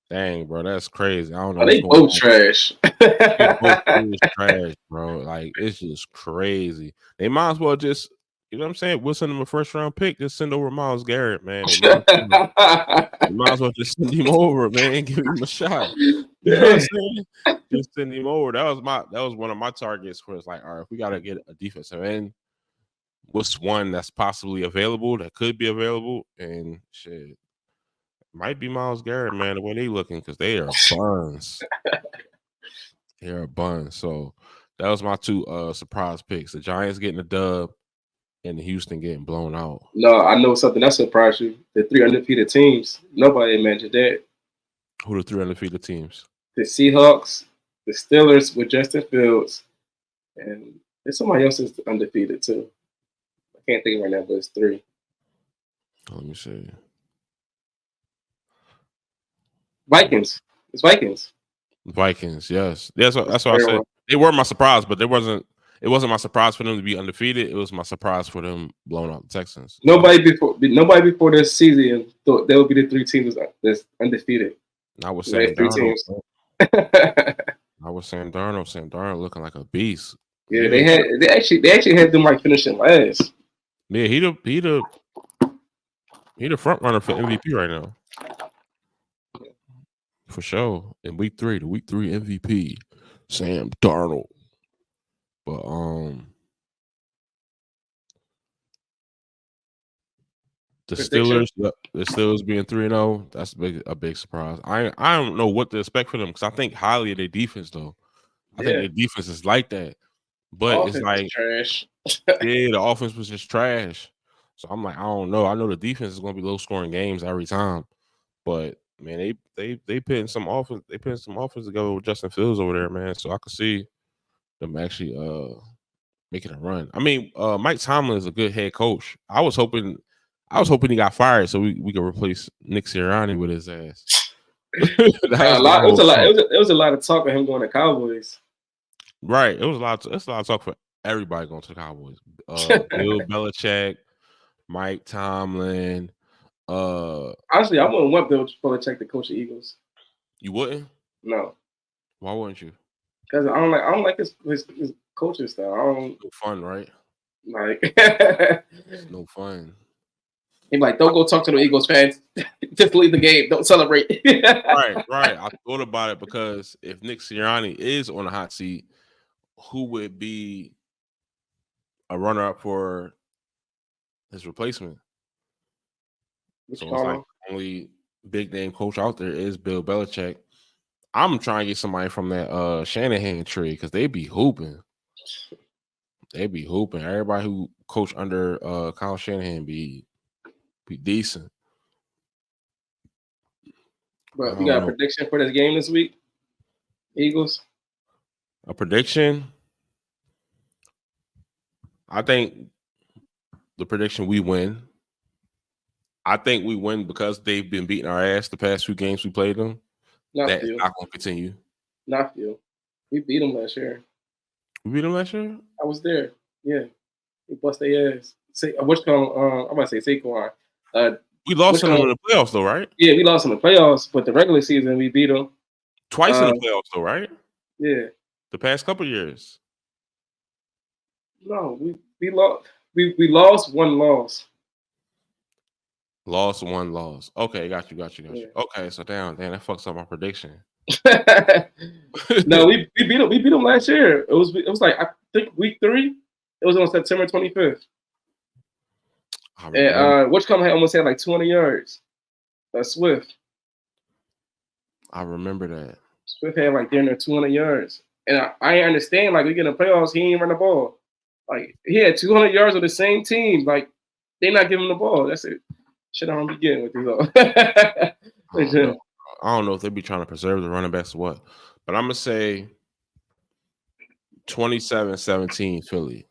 dang, bro, that's crazy. I don't know. They both trash. They both trash, bro. Like it's just crazy. They might as well just, you know what I'm saying? We'll send them a first round pick. Just send over Myles Garrett, man. They might as well just send him over, man. Give him a shot. You know what I'm saying? Just send him over. That was one of my targets where it's like, all right, if we gotta get a defensive end, what's one that's possibly available, that could be available, and shit. Might be Myles Garrett, man, the way they looking, because they are buns. They are buns. So that was my 2 surprise picks. The Giants getting a dub and the Houston getting blown out. No, I know something that surprised you. The 3 undefeated teams. Nobody imagined that. Who the 3 undefeated teams? The Seahawks, the Steelers with Justin Fields, and there's somebody else that's undefeated too. I can't think right now, but it's 3. Let me see. Vikings. It's Vikings. Vikings, yes. That's what I said. They were my surprise, but it wasn't my surprise for them to be undefeated. It was my surprise for them blowing out the Texans. Nobody before this season thought there would be the 3 teams that's undefeated. I was saying 3 teams. I was saying Darnold. Sam Darnold looking like a beast. Yeah, they actually had them like finishing last. Yeah, he the front runner for MVP right now. For sure. In week 3, the week 3 MVP, Sam Darnold. But the Steelers being 3-0, that's a big surprise. I don't know what to expect for them because I think highly of their defense though. I think their defense is like that. But it's like trash. Yeah, the offense was just trash. So I'm like, I don't know. I know the defense is gonna be low scoring games every time. But man, they putting some offense together with Justin Fields over there, man. So I could see them actually making a run. I mean, Mike Tomlin is a good head coach. I was hoping he got fired so we could replace Nick Sirianni with his ass. It was a lot of talk of him going to Cowboys. Right. It was a lot of talk for everybody going to the Cowboys. Bill Belichick, Mike Tomlin. Honestly, I wouldn't want Bill Belichick to coach the Eagles. You wouldn't? No. Why wouldn't you? Because I don't like his coaching style. No fun, right? Like it's no fun. He's like, don't go talk to the Eagles fans. Just leave the game. Don't celebrate. Right. I thought about it because if Nick Sirianni is on the hot seat, who would be a runner-up for his replacement. Which So it's like the only big name coach out there is Bill Belichick. I'm trying to get somebody from that Shanahan tree because they be hooping. They be hooping. Everybody who coach under Kyle Shanahan be decent. But you got a prediction for this game this week? Eagles? A prediction? I think the prediction we win. I think we win because they've been beating our ass the past few games we played them. That's not going to continue. Not you. We beat them last year. We beat them last year? I was there. Yeah. We bust their ass. I'm about to say Saquon. We lost them in the playoffs, though, right? Yeah, we lost in the playoffs, but the regular season we beat them twice in the playoffs, though, right? Yeah, the past couple years. No, we lost. We lost one loss. Lost one loss. Okay, got you. Yeah. Okay, so damn, that fucks up my prediction. No, we beat them. We beat them last year. It was like I think week 3. It was on September 25th. And which come almost had like 200 yards. Swift. I remember that. Swift had like damn near 200 yards. And I understand, like, we get in the playoffs, he ain't run the ball. Like, he had 200 yards with the same team. Like, they not giving him the ball. That's it. Shit, I don't be getting with these all. I don't know if they be trying to preserve the running backs or what. But I'm going to say 27-17 Philly.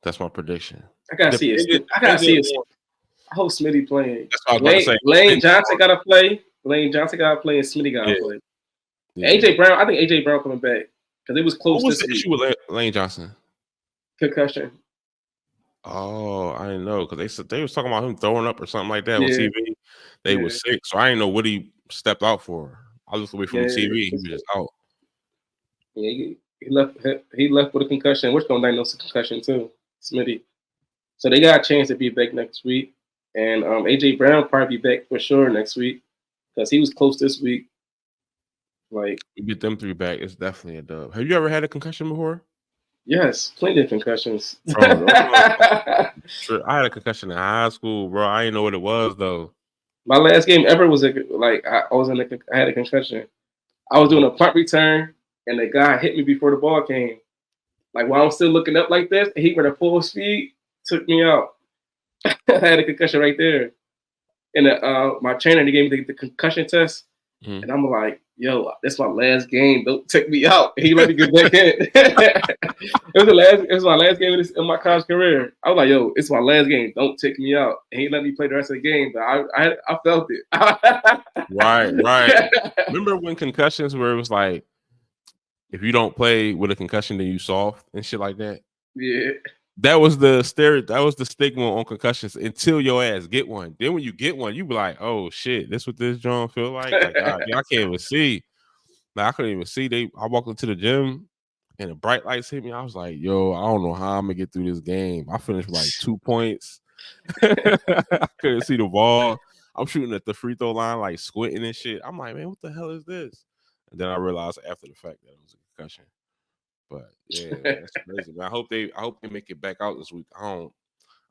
That's my prediction. I gotta see it. I hope Smitty playing. That's what I was about to say. Lane Johnson gotta play. And Smitty gotta play. Yeah. AJ Brown, I think AJ Brown coming back because it was close. What was the issue with Lane Johnson? Concussion. Oh, I didn't know because they was talking about him throwing up or something like that on TV. They were sick, so I didn't know what he stepped out for. I looked away from the TV. He was just out. Yeah, he left with a concussion. We're going to diagnose a concussion too, Smitty. So they got a chance to be back next week, and AJ Brown probably be back for sure next week because he was close this week. Like, we get them 3 back, it's definitely a dub. Have you ever had a concussion before? Yes, plenty of concussions. I had a concussion in high school, bro. I didn't know what it was though. My last game ever was I had a concussion. I was doing a punt return, and the guy hit me before the ball came. Like, while I'm still looking up like this, he went at full speed, took me out. I had a concussion right there. And my trainer, they gave me the concussion test, and I'm like, yo, that's my last game. Don't take me out. And he let me get back in. It was my last game in my college career. I was like, yo, it's my last game. Don't take me out. And he let me play the rest of the game. But I felt it. Right. Remember when concussions where it was like, if you don't play with a concussion, then you soft and shit like that? Yeah. That was the stigma on concussions until your ass get one. Then when you get one, you be like, oh shit, this what this John feel like? Like, I can't even see. Like, I couldn't even see. I walked into the gym and the bright lights hit me. I was like, yo, I don't know how I'm gonna get through this game. I finished with like 2 points. I couldn't see the ball. I'm shooting at the free throw line, like squinting and shit. I'm like, man, what the hell is this? And then I realized after the fact that it was a concussion. But yeah, that's crazy, man. I hope they make it back out this week. I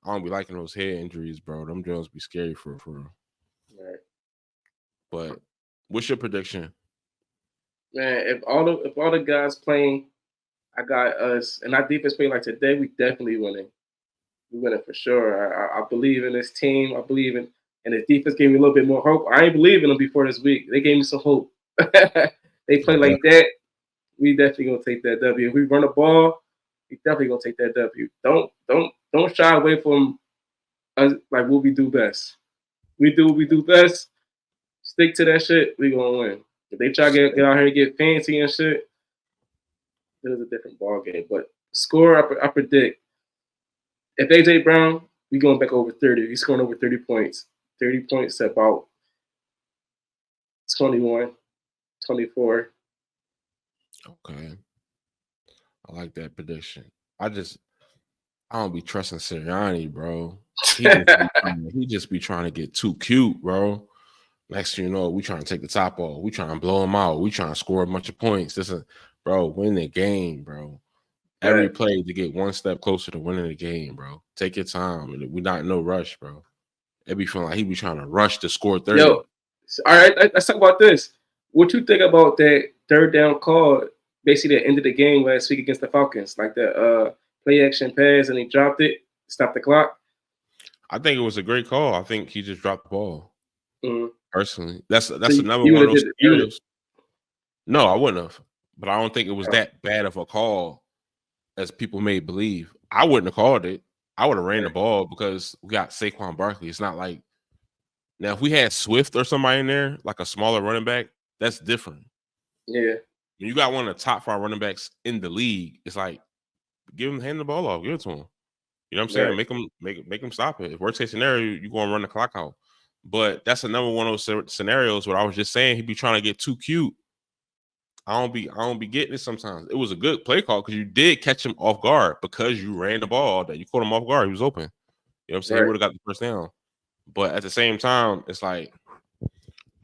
don't be liking those head injuries, bro. Them Jones be scary for real. Right. But what's your prediction? Man, if all the guys playing, I got us, and our defense play like today, we definitely winning. We winning for sure. I believe in this team. I believe in, and the defense gave me a little bit more hope. I ain't believe in them before this week. They gave me some hope. They play like that. We definitely gonna take that W. If we run the ball, we definitely gonna take that W. Don't shy away from us. Like, what we do best. We do what we do best. Stick to that shit. We gonna win. If they try to get out here and get fancy and shit, it is a different ball game. But score, I predict. If AJ Brown, we going back over 30. He's scoring over 30 points. 30 points about 21, 24. Okay. I like that prediction. I don't be trusting Sirianni, bro. He just be trying to get too cute, bro. Next thing you know, we trying to take the top off. We trying to blow him out. We trying to score a bunch of points. Bro, win the game, bro. every play to get one step closer to winning the game, bro. Take your time. We're not in no rush, bro. It be feeling like he be trying to rush to score 30. Yo, all right, let's talk about this. What you think about that third down call, basically the end of the game last week against the Falcons? Like the play action pass and he dropped it, stopped the clock? I think it was a great call. I think he just dropped the ball. Mm-hmm. Personally, that's the number one of those scenarios. No, I wouldn't have. But I don't think it was that bad of a call as people may believe. I wouldn't have called it. I would have ran the ball because we got Saquon Barkley. It's not like now if we had Swift or somebody in there, like a smaller running back, that's different. Yeah. When you got one of the top 5 running backs in the league, it's like hand the ball off, give it to him. You know what I'm saying? Right. Make him stop it. If worst case scenario, you go and run the clock out. But that's another one of those scenarios where I was just saying he'd be trying to get too cute. I don't be getting it sometimes. It was a good play call because you did catch him off guard because you ran the ball that you caught him off guard. He was open. You know what I'm saying? Right. He would have got the first down. But at the same time, it's like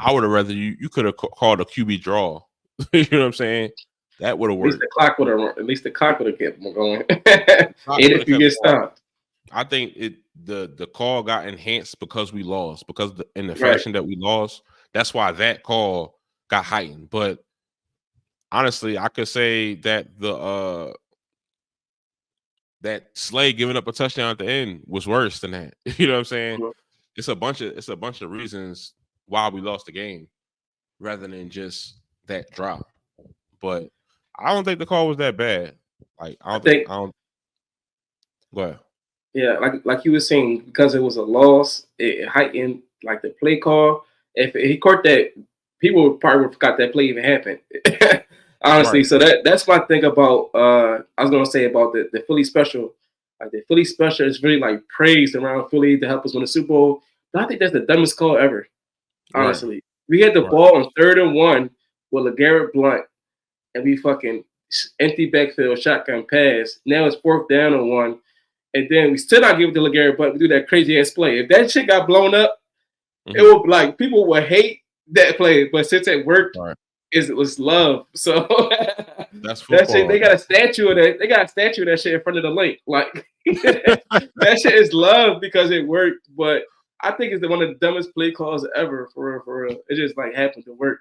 I would have rather you could have called a QB draw. You know what I'm saying? That would have worked. At least the clock would have kept him going. And if you get stopped. I think the call got enhanced because we lost, because in the fashion that we lost. That's why that call got heightened. But honestly, I could say that that Slay giving up a touchdown at the end was worse than that. You know what I'm saying? Mm-hmm. It's a bunch of reasons why we lost the game, rather than just that drop. But I don't think the call was that bad. Like I don't. Go ahead. Yeah, like you were saying, because it was a loss, it heightened like the play call. If he caught that, people probably would forgot that play even happened. Honestly, right. So that's my thing about I was gonna say about the Philly special. Like the Philly special is really like praised around Philly to help us win the Super Bowl. But I think that's the dumbest call ever. Honestly. Right. We had the ball on 3rd and 1 with LeGarrette Blount, and we fucking empty backfield shotgun pass. Now it's 4th down and 1. And then we still not give it to LeGarrette Blount. We do that crazy ass play. If that shit got blown up, it would like people would hate that play. But since it worked, it was love. So that's football. That shit, they got a statue of that. They got a statue of that shit in front of the link. Like that shit is love because it worked. But I think it's one of the dumbest play calls ever. For real. It just like happened to work.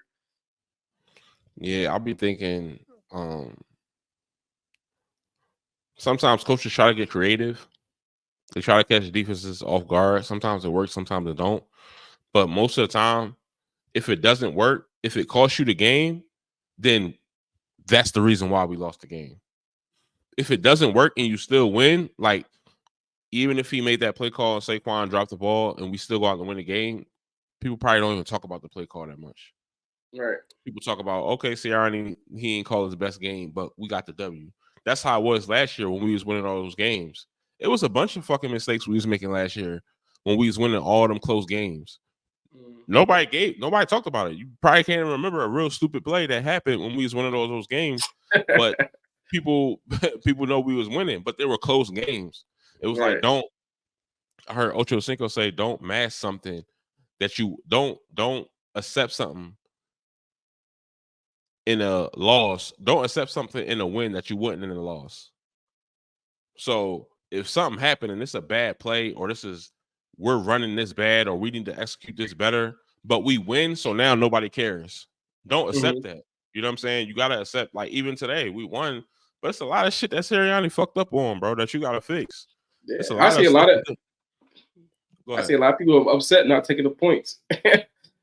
Yeah, I'll be thinking. Sometimes coaches try to get creative. They try to catch defenses off guard. Sometimes it works, sometimes it don't. But most of the time, if it doesn't work, if it costs you the game, then that's the reason why we lost the game. If it doesn't work and you still win, like even if he made that play call and Saquon dropped the ball and we still go out and win the game, people probably don't even talk about the play call that much. Right. People talk about, okay, Sirianni, he ain't called his best game, but we got the W. That's how it was last year when we was winning all those games. It was a bunch of fucking mistakes we was making last year when we was winning all them close games. Nobody talked about it. You probably can't even remember a real stupid play that happened when we was winning all those games. But people know we was winning, but they were close games. It was like, I heard Ocho Cinco say, don't mask something that you don't accept something in a loss. Don't accept something in a win that you wouldn't in a loss. So if something happened and it's a bad play, or we're running this bad, or we need to execute this better, but we win, so now nobody cares. Don't accept that. You know what I'm saying? You gotta accept, like even today we won, but it's a lot of shit that Sirianni fucked up on, bro, that you gotta fix. Yeah, I see a lot of people upset not taking the points.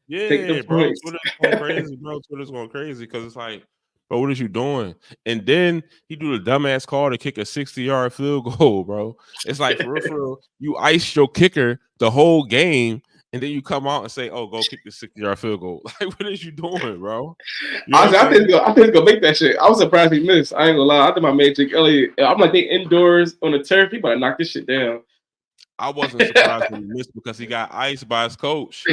Yeah, bro. Twitter's going crazy, bro. Twitter's going crazy because it's like, bro, what is you doing? And then he do the dumbass call to kick a 60-yard field goal, bro. It's like, for real, you ice your kicker the whole game, and then you come out and say, oh, go kick the 60-yard field goal. Like, what is you doing, bro? You know I think he's gonna make that shit. I was surprised he missed. I ain't gonna lie. I think my mate Jake Elliott, I'm like, they indoors on the turf. He about to knock this shit down. I wasn't surprised when he missed because he got iced by his coach.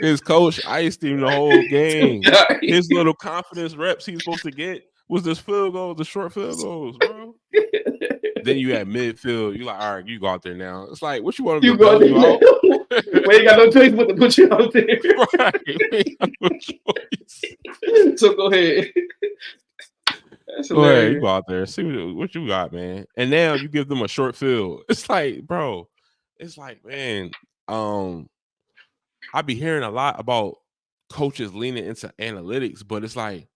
His coach iced him the whole game. His little confidence reps he's supposed to get was this field goal, the short field goals, bro. then you at midfield. You like, all right, you go out there now. It's like, what you want him You to go bail you out? We ain't got no choice but to put you out there. Right. We ain't got no choice. So go ahead. That's Go ahead, you hilarious. go out there, see what you got, man. And now you give them a short field. It's like, bro, it's like, man, I be hearing a lot about coaches leaning into analytics, but it's like,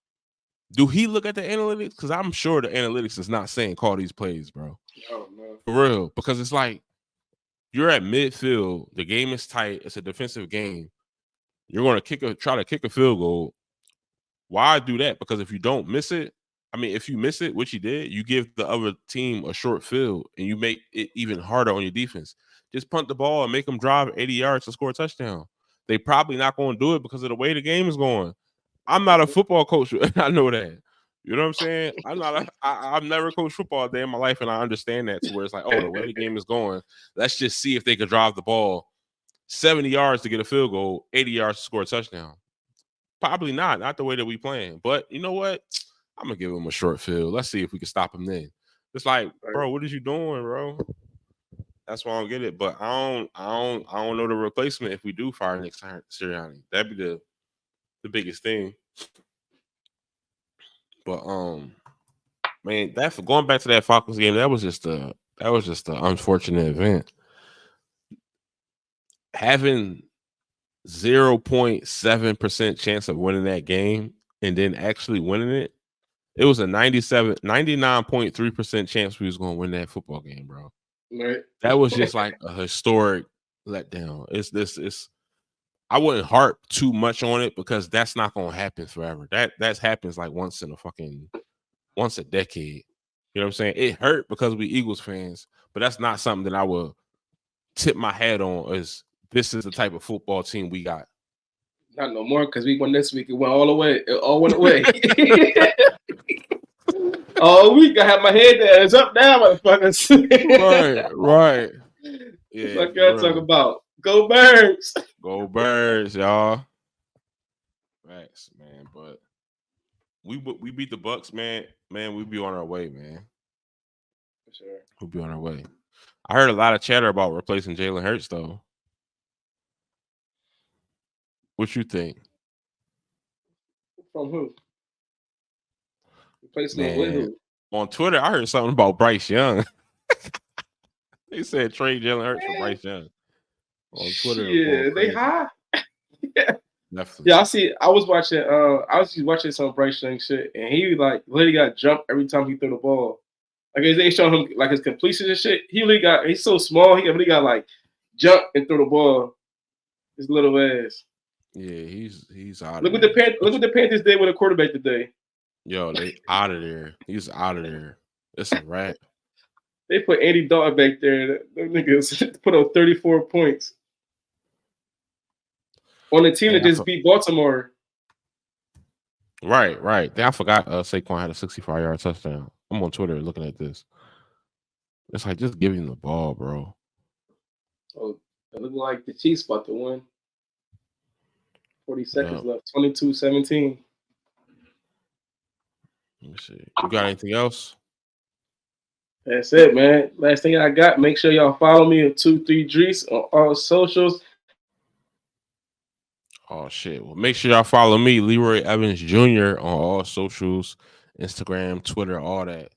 do he look at the analytics? Because I'm sure the analytics is not saying call these plays, bro. Oh no. For real. Because it's like you're at midfield, the game is tight, it's a defensive game. You're gonna try to kick a field goal. Why do that? Because if you don't miss it, I mean, if you miss it, which you did, you give the other team a short field and you make it even harder on your defense. Just punt the ball and make them drive 80 yards to score a touchdown. They probably not going to do it because of the way the game is going. I'm not a football coach, and I know that. You know what I'm saying? I've never coached football a day in my life, and I understand that to where it's like, oh, the way the game is going, let's just see if they could drive the ball 70 yards to get a field goal, 80 yards to score a touchdown. Probably not the way that we playing. But you know what? I'm gonna give him a short field. Let's see if we can stop him then. It's like, bro, what is you doing, bro? That's why I don't get it. But I don't know the replacement if we do fire Nick Sirianni. That'd be the biggest thing. But man, going back to that Falcons game, that was just an unfortunate event. Having 0.7% chance of winning that game and then actually winning it, it was a 99.3% chance we was going to win that football game, bro. Right. That was just like a historic letdown. I wouldn't harp too much on it because that's not going to happen forever. That happens like once a decade. You know what I'm saying? It hurt because we Eagles fans, but that's not something that I would tip my hat on as this is the type of football team we got. Not no more because we won this week. It went all the way. It all went away. Oh, week I have my head there. It's up now, motherfuckers. Right. Yeah. What y'all talk about? Go Birds. Go Birds, y'all. Facts, man. But we beat the Bucks, man. Man, we be on our way, man. For sure. We'll be on our way. I heard a lot of chatter about replacing Jalen Hurts, though. What you think? From who? Replacement with who? On Twitter, I heard something about Bryce Young. They said trade Jalen Hurts for Bryce Young. On Twitter, yeah, they high. Yeah. Definitely. Yeah, I was watching some Bryce Young shit, and he like literally got jumped every time he threw the ball. Like they showed him like his completion and shit. He's so small, he really got like jump and throw the ball. His little ass. Yeah, he's out. Look what the Panthers did with a quarterback today. Yo, they out of there. He's out of there. It's a wrap. They put Andy Dalton back there. Them niggas put up 34 points on the team that just beat Baltimore. Right. I forgot Saquon had a 65-yard touchdown. I'm on Twitter looking at this. It's like just give him the ball, bro. Oh, it looked like the Chiefs about to win. 40 seconds left. 22-17. Let me see. You got anything else? That's it, man. Last thing I got. Make sure y'all follow me at 23 Drees on all socials. Oh shit! Well, make sure y'all follow me, Leroy Evans Jr. on all socials, Instagram, Twitter, all that.